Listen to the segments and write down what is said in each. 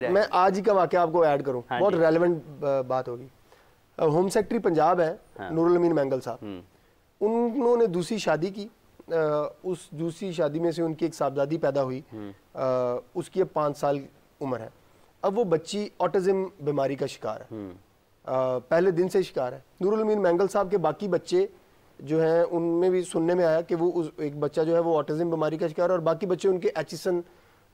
मैं आज ही का वाकया आपको ऐड करूं, बहुत रेलेवेंट बात होगी। होम सेक्रेटरी पंजाब है नूरुल अमीन मैंगल साहब, उन्होंने दूसरी शादी की। उस दूसरी शादी में से उनकी एक साहबजादी पैदा हुई, उसकी अब 5 साल उम्र है। अब वो बच्ची ऑटिज्म बीमारी का शिकार है, पहले दिन से शिकार है। नूरुल अमीन मैंगल साहब के बाकी बच्चे जो हैं उनमें भी सुनने में आया कि वो एक बच्चा जो है वो ऑटिज्म बीमारी का शिकार है और बाकी बच्चे उनके एचिसन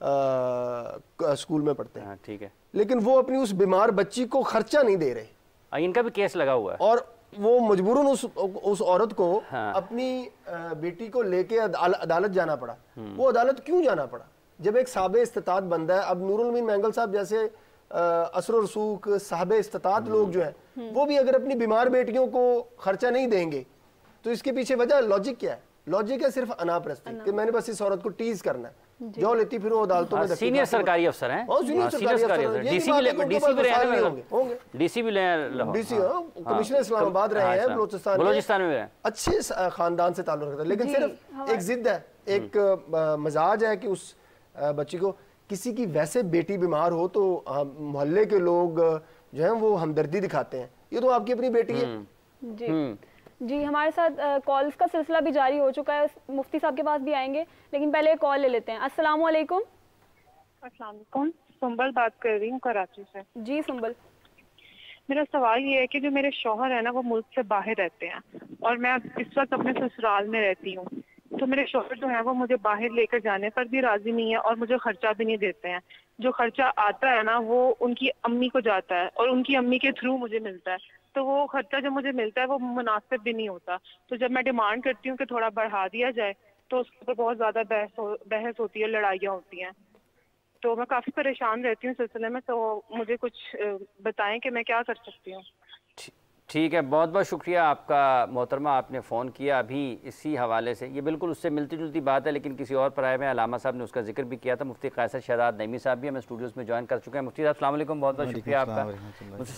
स्कूल में पढ़ते हैं। ठीक है, लेकिन वो अपनी उस बीमार बच्ची को खर्चा नहीं दे रहे। इनका भी केस लगा हुआ है और वो मजबूरन उस औरत को अपनी बेटी को लेके अदालत जाना पड़ा। वो अदालत क्यों जाना पड़ा? जब एक साहबे इस्तिताअत बंदा है, अब नूरुल अमीन मैंगल साहब जैसे असर रसूख साहबे इस्तिताअत लोग जो हैं वो भी अगर अपनी बीमार बेटियों को खर्चा नहीं देंगे तो इसके पीछे वजह लॉजिक क्या है? लॉजिक है सिर्फ अनापरस्ती कि मैंने बस इस औरत को टीज करना है, जो लेती फिर वो अदालतों में। सीनियर सरकारी अफसर हैं, सीनियर सरकारी अफसर, डीसी भी कमिश्नर इस्लामाबाद रहे हैं, बलोचिस्तान में अच्छे खानदान से ताल्लुक रखते हैं। लेकिन सिर्फ एक जिद है, एक मजाज है कि उस बच्ची को, किसी की वैसे बेटी बीमार हो तो मोहल्ले के लोग जो हैं वो हमदर्दी दिखाते हैं, ये तो आपकी अपनी बेटी है। जी, हमारे साथ कॉल्स का सिलसिला भी जारी हो चुका है, मुफ्ती साहब के पास भी आएंगे, लेकिन पहले कॉल ले लेते हैं। अस्सलाम वालेकुम। अस्सलाम वालेकुम, सुंबल बात कर रही हूँ कराची से। जी सुंबल, मेरा सवाल ये है कि जो मेरे शौहर है ना वो मुल्क से बाहर रहते हैं और मैं इस वक्त अपने ससुराल में रहती हूँ। तो मेरे शौहर जो है वो मुझे बाहर लेकर जाने पर भी राजी नहीं है और मुझे खर्चा भी नहीं देते हैं। जो खर्चा आता है ना वो उनकी अम्मी को जाता है और उनकी अम्मी के थ्रू मुझे मिलता है, तो वो खर्चा जो मुझे मिलता है वो मुनासिब भी नहीं होता। तो जब मैं डिमांड करती हूँ कि थोड़ा बढ़ा दिया जाए तो उसके ऊपर बहुत ज़्यादा बहस होती है, लड़ाइयाँ होती हैं। तो मैं काफ़ी परेशान रहती हूँ सिलसिले में, तो मुझे कुछ बताएं कि मैं क्या कर सकती हूँ। ठीक है, बहुत बहुत शुक्रिया आपका मोहतरमा, आपने फ़ोन किया अभी इसी हवाले से। ये बिल्कुल उससे मिलती जुलती बात है, लेकिन किसी और पराये में अलामा साहब ने उसका जिक्र भी किया था। मुफ्ती कैसर शहजाद नईमी साहब भी हमें स्टूडियोज़ में ज्वाइन कर चुके हैं। मुफ्ती साहब अस्सलाम वालेकुम, बहुत बहुत शुक्रिया आपका। मुझसे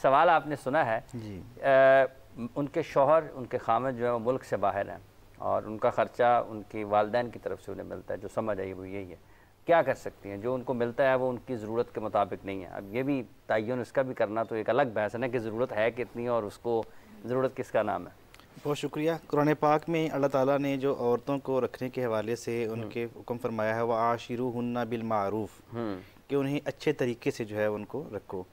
सवाल आपने सुना है जी। उनके शौहर, उनके खामद जो है वो मुल्क से बाहर हैं और उनका ख़र्चा उनकी वालदैन की तरफ से उन्हें मिलता है। जो समझ आई वो यही है, क्या कर सकती हैं? जो उनको मिलता है वो उनकी ज़रूरत के मुताबिक नहीं है। अब ये भी तयन इसका भी करना तो एक अलग बहस है ना कि ज़रूरत है कितनी और उसको ज़रूरत किसका नाम है। बहुत शुक्रिया। कुरान पाक में अल्लाह ताला ने जो औरतों को रखने के हवाले से उनके हुक्म फरमाया है, वह आशिरूहुन्ना बिल मारूफ, कि उन्हें अच्छे तरीके से जो है उनको रखो।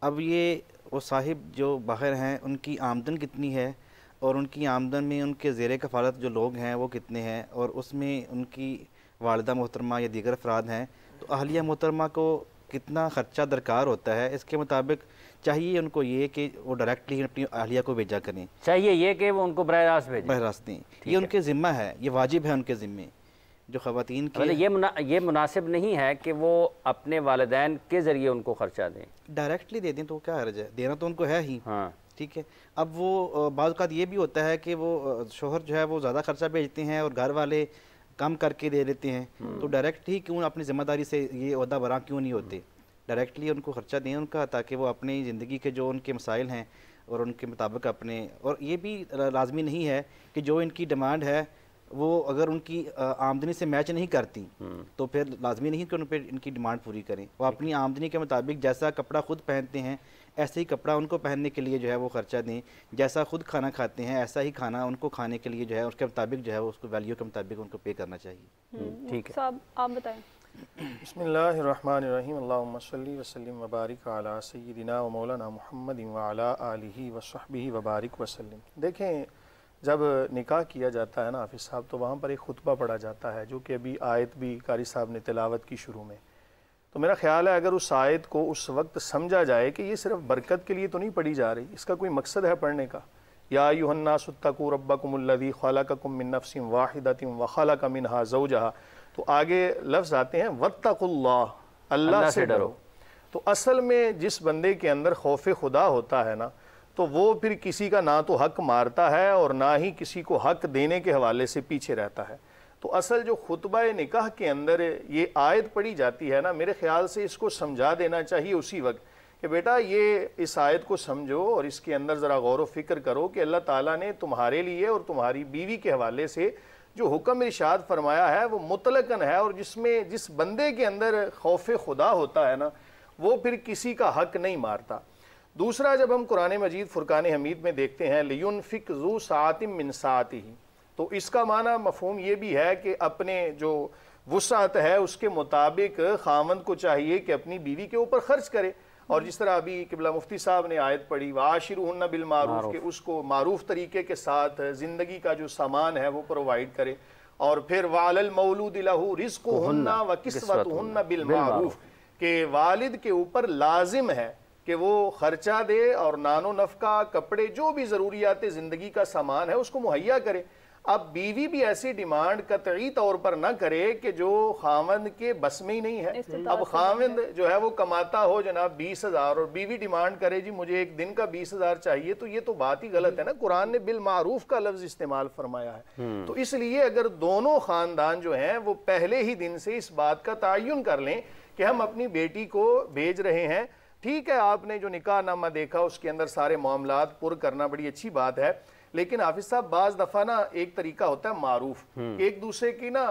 अब ये वो साहिब जो बाहर हैं उनकी आमदन कितनी है और उनकी आमदन में उनके ज़ेरे कफ़ालत जो लोग हैं वो कितने हैं और उसमें उनकी वालिदा मोहतरमा या दीगर अफराद हैं, तो अहलिया मोहतरमा को कितना ख़र्चा दरकार होता है, इसके मुताबिक चाहिए उनको ये कि वो डायरेक्टली अपनी अहलिया को भेजा करें, चाहिए ये कि वो उनको बराह रास्त भेजें, बराह रास्त दें। ये उनके ज़िम्मा है, ये वाजिब है उनके ज़िम्मे। जो ख़वातीन के ये मुनासिब नहीं है कि वो अपने वालिदैन के ज़रिए उनको ख़र्चा दें, डायरेक्टली दे दें तो क्या हर्ज है, देना तो उनको है ही। हाँ ठीक है। अब वो बाज़ औक़ात ये भी होता है कि वो शोहर जो है वो ज़्यादा ख़र्चा भेजते हैं और घर वाले कम करके दे देते हैं, तो डायरेक्ट ही क्यों अपनी ज़िम्मेदारी से ये ओहदा बरा क्यों नहीं होते? डायरेक्टली उनको खर्चा दें उनका, ताकि वो अपनी ज़िंदगी के जो उनके मसाइल हैं और उनके मुताबिक अपने, और ये भी लाजमी नहीं है कि जो इनकी डिमांड है वो अगर उनकी आमदनी से मैच नहीं करती तो फिर लाजमी नहीं कि उन पर इनकी डिमांड पूरी करें। वो अपनी आमदनी के मुताबिक जैसा कपड़ा खुद पहनते हैं ऐसे ही कपड़ा उनको पहनने के लिए जो है वो खर्चा दें, जैसा खुद खाना खाते हैं ऐसा ही खाना उनको खाने के लिए जो है उसके मुताबिक जो है उसको वैल्यू के मुताबिक उनको पे करना चाहिए। ठीक है साहब, आप बताएं। बिस्मिल्लाहिर्रहमानिर्रहीम, अल्लाहुम्मा सल्ली व सल्लिम व बारिक अला सय्यिदिना व मौलाना मुहम्मदिन व अला आलिहि व सहबिहि व बारिक व सल्लिम। देखें, जब निकाह किया जाता है ना हाफिज़ साहब, तो वहाँ पर एक खुतबा पढ़ा जाता है जो कि अभी आयत भी कारी साहब ने तिलावत की शुरू में। तो मेरा ख्याल है अगर उस आयत को उस वक्त समझा जाए कि ये सिर्फ बरकत के लिए तो नहीं पढ़ी जा रही, इसका कोई मकसद है पढ़ने का। या अय्युहन्नासु इत्तकू रब्बकुमुल्लज़ी खलक़कुम मिन नफ्सिन वाहिदतिन व खलक़ मिनहा ज़ौजहा, तो आगे लफ्ज़ आते हैं वत्तकुल्लाह, अल्लाह से डरो। तो असल में जिस बंदे के अंदर खौफ खुदा होता है ना, तो वो फिर किसी का ना तो हक मारता है और ना ही किसी को हक देने के हवाले से पीछे रहता है। तो असल जो खुतबा निकाह के अंदर ये आयत पढ़ी जाती है ना, मेरे ख्याल से इसको समझा देना चाहिए उसी वक्त कि बेटा ये इस आयत को समझो और इसके अंदर ज़रा गौर व फिक्र करो कि अल्लाह ताला ने तुम्हारे लिए और तुम्हारी बीवी के हवाले से जो हुक्म इरशाद फरमाया है वो मुतलकन है, और जिसमें जिस बंदे के अंदर खौफ खुदा होता है ना, वो फिर किसी का हक नहीं मारता। दूसरा, जब हम कुरान मजीद फुरकान हमीद में देखते हैं लियुनफिक ज़ू सातिम मिन सातिही, तो इसका माना मफहूम ये भी है कि अपने जो वुसात है उसके मुताबिक खामंद को चाहिए कि अपनी बीवी के ऊपर खर्च करे। और जिस तरह अभी किबला मुफ्ती साहब ने आयत पढ़ी वाशिरुहुन्ना बिल मारूफ, के उसको मारूफ तरीके के साथ ज़िंदगी का जो सामान है वो प्रोवाइड करे। और फिर वालल मौलूद लहू रिज़्क़ुहुन्ना व किस्वतुहुन्ना बिल मारूफ, के वालिद के ऊपर लाजिम है कि वो खर्चा दे और नानो नफका, कपड़े, जो भी ज़रूरियात ज़िंदगी का सामान है उसको मुहैया करे। अब बीवी भी ऐसी डिमांड कतई तौर पर ना करे कि जो खामंद के बस में ही नहीं है। अब खामंद जो है वो कमाता हो जनाब 20,000 और बीवी डिमांड करे जी मुझे एक दिन का 20,000 चाहिए, तो ये तो बात ही गलत है ना। कुरान ने बिल मारूफ का लफ्ज इस्तेमाल फरमाया है। तो इसलिए अगर दोनों खानदान जो हैं वो पहले ही दिन से इस बात का तयन कर लें कि हम अपनी बेटी को भेज रहे हैं, ठीक है आपने जो निकाहनामा देखा उसके अंदर सारे मामलात पुर करना बड़ी अच्छी बात है, लेकिन हाफिज साहब बाज दफा ना एक तरीका होता है मारूफ, एक दूसरे की ना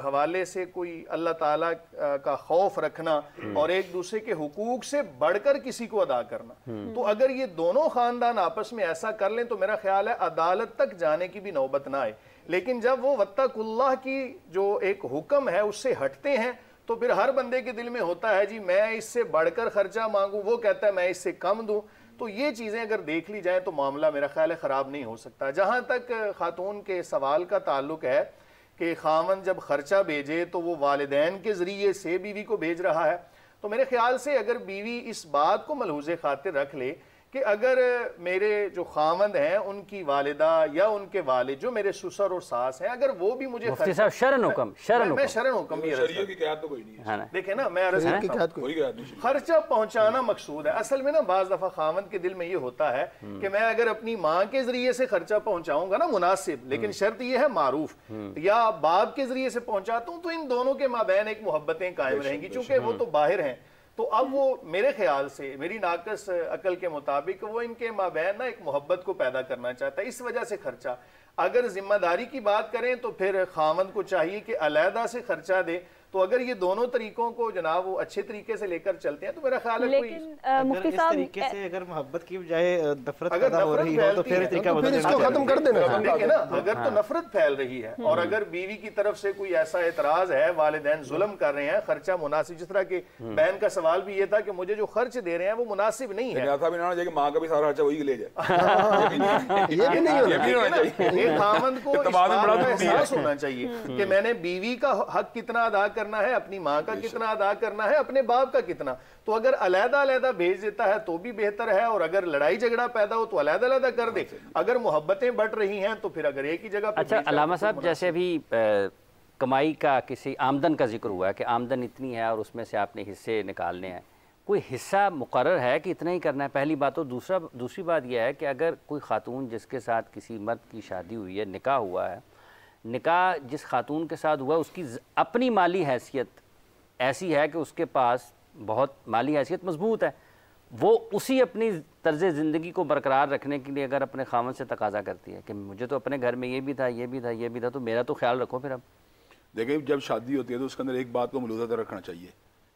हवाले से कोई अल्लाह ताला का खौफ रखना और एक दूसरे के हुकूक से बढ़कर किसी को अदा करना। तो अगर ये दोनों खानदान आपस में ऐसा कर लें तो मेरा ख्याल है अदालत तक जाने की भी नौबत ना आए। लेकिन जब वो वत्तकुल्लाह की जो एक हुक्म है उससे हटते हैं तो फिर हर बंदे के दिल में होता है जी मैं इससे बढ़कर खर्चा मांगू, वो कहता है मैं इससे कम दूं। तो ये चीज़ें अगर देख ली जाए तो मामला मेरा ख्याल है ख़राब नहीं हो सकता। जहाँ तक खातून के सवाल का ताल्लुक है कि खामन जब खर्चा भेजे तो वो वालिदैन के ज़रिए से बीवी को भेज रहा है, तो मेरे ख्याल से अगर बीवी इस बात को मलहूज़े खातिर रख ले कि अगर मेरे जो खामंद हैं उनकी वालिदा या उनके वालिद जो मेरे ससुर और सास हैं, अगर वो भी मुझे शरन हुक्म मैं शरन हुक्म भी देखे ना, मैं खर्चा पहुंचाना मकसूद है। असल में ना बाज दफा खामंद के दिल में ये होता है कि मैं अगर अपनी माँ के जरिए से खर्चा पहुंचाऊंगा ना मुनासिब, लेकिन शर्त ये है मारूफ, या बाप के जरिए से पहुंचाता हूं तो इन दोनों के माबैन एक मोहब्बतें कायम रहेंगी, चूंकि वो तो बाहर हैं। तो अब वो मेरे ख्याल से मेरी नाकस अकल के मुताबिक वो इनके माबैन ना एक मोहब्बत को पैदा करना चाहता है, इस वजह से खर्चा। अगर जिम्मेदारी की बात करें तो फिर खामंद को चाहिए कि अलहदा से खर्चा दे। तो अगर ये दोनों तरीकों को जनाब वो अच्छे तरीके से लेकर चलते हैं तो मेरा ख्याल है कोई मुफ्ती साहब तरीके से अगर मोहब्बत की बजाय नफरत पैदा हो रही हो तो फिर तरीका बदल इसको खत्म कर देना। देखें ना, अगर तो नफरत फैल रही है और अगर बीवी की तरफ से कोई ऐसा एतराज है, वालिदैन जुल्म कर रहे हैं, खर्चा मुनासिब, जिस तरह की बहन का सवाल भी ये था कि मुझे जो खर्च दे रहे हैं वो मुनासिब नहीं है, माँ का भी सारा खर्चा वही ले जाए, ये भी नहीं होना चाहिए। खामंद को एहसास होना चाहिए कि मैंने बीवी का हक कितना अदा करना है, अपनी माँ का कितना अदा करना है, अपने बाप का कितना। तो अगर अलहदा अलहदा भेज देता है तो भी बेहतर है, और अगर लड़ाई झगड़ा पैदा हो तो अलहदा अलहदा कर दे। अगर मोहब्बतें बढ़ रही हैं तो फिर अगर एक ही जगह। अच्छा अलामा साहब, जैसे अभी कमाई का किसी आमदन का जिक्र हुआ है कि आमदन इतनी है और उसमें से आपने हिस्से निकालने हैं, कोई हिस्सा मुकर्रर है कि इतना ही करना है, पहली बात। तो दूसरी बात यह है कि अगर कोई खातून जिसके साथ किसी मर्द की शादी हुई है, निकाह हुआ है, निकाह जिस खातून के साथ हुआ उसकी अपनी माली हैसियत ऐसी है कि उसके पास बहुत माली हैसियत मजबूत है, वो उसी अपनी तर्ज ज़िंदगी को बरकरार रखने के लिए अगर अपने खामन से तकाजा करती है कि मुझे तो अपने घर में ये भी था, ये भी था, ये भी था, तो मेरा तो ख्याल रखो। फिर अब देखिए जब शादी होती है तो उसके अंदर एक बात को मलूज़ा रखना चाहिए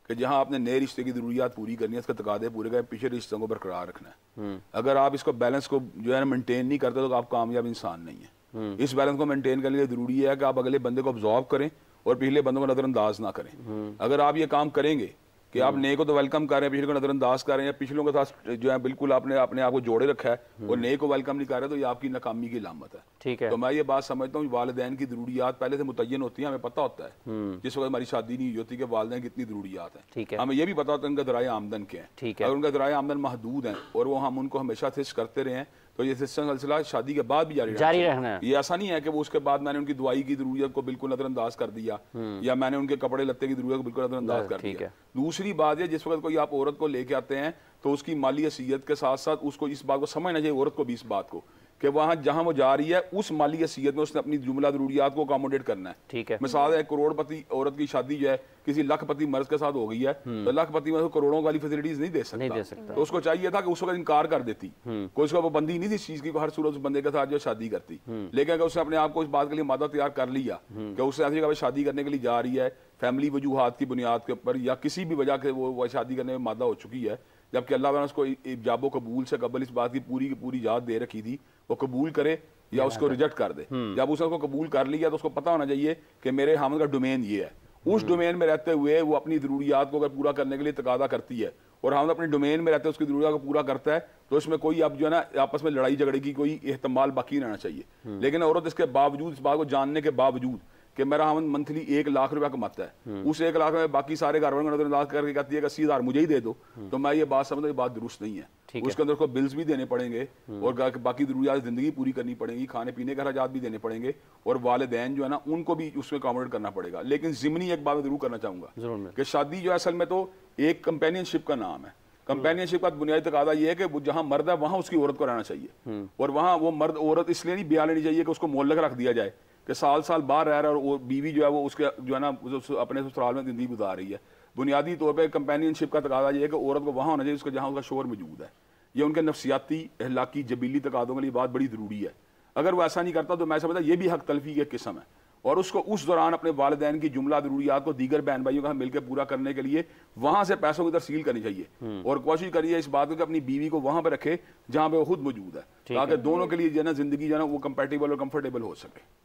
कि जहाँ आपने नए रिश्ते की ज़रूरियात पूरी करनी है, इसका तकादे पूरे करें, पीछे रिश्तों को बरकरार रखना है। अगर आप इसको बैलेंस को जो है मेंटेन नहीं करते तो आप कामयाब इंसान नहीं है। इस बैलेंस को मेंटेन करने के लिए जरूरी है कि आप अगले बंदे को ऑब्जॉर्व करें और पिछले बंदों को नजरअंदाज ना करें। अगर आप ये काम करेंगे कि आप नए को तो वेलकम कर रहे हैं, पिछले को नजरअंदाज कर रहे हैं, पिछलों के साथ जो है बिल्कुल आपने अपने आप को जोड़े रखा है और नए को वेलकम नहीं कर रहे, तो ये आपकी नाकामी की लामत है। ठीक है। तो मैं ये बात समझता हूँ वालिदैन की जरूरियात पहले से मुतय्यन होती है, हमें पता होता है जिस वक्त हमारी शादी नहीं होती कि वालिदैन की इतनी जरूरियात है। ठीक है। हमें ये भी पता होता है उनका ज़राए आमदन क्या है। ठीक है। अगर उनका ज़राए आमदन महदूद है और वो हम उनको हमेशा असिस्ट करते रहे हैं तो ये सिलसिला शादी के बाद भी जारी रहना है। ये ऐसा नहीं है कि वो उसके बाद मैंने उनकी दवाई की जरूरत को बिल्कुल नजरअंदाज कर दिया या मैंने उनके कपड़े लत्ते की जरूरत को बिल्कुल नजरअंदाज कर दिया। दूसरी बात है जिस वक्त कोई आप औरत को लेके आते हैं तो उसकी माली हैसियत के साथ साथ उसको इस बात को समझना चाहिए, औरत को भी इस बात को कि वहां जहां वो जा रही है उस माली हैसियत में उसने अपनी जुमला जरूरियात को अकोमोडेट करना है। ठीक है। मिसाल है करोड़पति औरत की शादी जो है किसी लखपति मर्द के साथ हो गई है तो लखपति में करोड़ों वाली फैसिलिटीज नहीं दे सकता। तो उसको चाहिए था कि उस वक्त इनकार कर देती, कोई उसको पाबंदी नहीं थी इस चीज की, हर सूरत उस बंदे के साथ जो शादी करती। लेकिन अगर उसने अपने आप को इस बात के लिए मादा तैयार कर लिया कि उसने ऐसी जगह शादी करने के लिए जा रही है, फैमिली वजूहात की बुनियाद के ऊपर या किसी भी वजह के वो शादी करने में मादा हो चुकी है, जबकि अल्लाह ने उसको इजाबो कबूल से कबल इस बात की पूरी इजाज़त दे रखी थी, वो कबूल करे या उसको रिजेक्ट कर दे। जब उसको कबूल कर लिया तो उसको पता होना चाहिए कि मेरे हामिद का डोमेन ये है। उस डोमेन में रहते हुए वो अपनी ज़रूरियात को अगर पूरा करने के लिए तकादा करती है और हामिद अपने डोमेन में रहते हुए उसकी ज़रूरियात को पूरा करता है, तो इसमें कोई अब जो है ना आपस में लड़ाई झगड़े की कोई एहतमाल बाकी रहना चाहिए। लेकिन औरत इसके बावजूद, इस बात को जानने के बावजूद कि मेरा हामिद मंथली 1 लाख रुपया कमाता है, उस 1 लाख में बाकी सारे घर वालों को नजरअंदाज करके कहती है कि 80,000 मुझे ही दे दो, तो मैं ये बात समझता हूँ, ये बात दुरुस्त नहीं है। उसके अंदर उसको बिल्स भी देने पड़ेंगे और बाकी जरूरियात जिंदगी पूरी करनी पड़ेगी, खाने पीने के खर्चात भी देने पड़ेंगे और वालिदैन जो है ना उनको भी उसमें अकोमोडेट करना पड़ेगा। लेकिन ज़िमनी एक बात जरूर करना चाहूंगा कि शादी जो है असल में तो एक कंपेनियनशिप का नाम है। कंपेनियनशिप का बुनियादी तकादा ये है कि जहां मर्द है वहां उसकी औरत को रहना चाहिए, और वहां वो मर्द औरत इसलिए नहीं ब्याह लेनी चाहिए कि उसको मोहल्लक रख दिया जाए कि साल साल बाहर रह रहा है और वो बीवी जो है वो उसके जो है ना अपने ससुराल में जिंदगी गुजार रही है। बुनियादी तौर पर कंपेनियनशिप का तकादा ये है कि औरत को वहां होना चाहिए उसका जहां उसका शोहर मौजूद है। ये उनके नफसियाती, अहलाकी, जबीली तकादों के लिए बात बड़ी ज़रूरी है। अगर वो ऐसा नहीं करता तो मैं समझता ये भी हक तलफी की एक किस्म है, और उसको उस दौरान अपने वालिदैन की जुमला ज़रूरियात को दीगर बहन भाइयों का मिलकर पूरा करने के लिए वहां से पैसों की तरसील करनी चाहिए और कोशिश करिए इस बात को कि अपनी बीवी को वहां पर रखे जहां पे वो खुद मौजूद है, ताकि दोनों के लिए जो है ना जिंदगी जो है ना वो कंपेटेबल और कंफर्टेबल हो सके।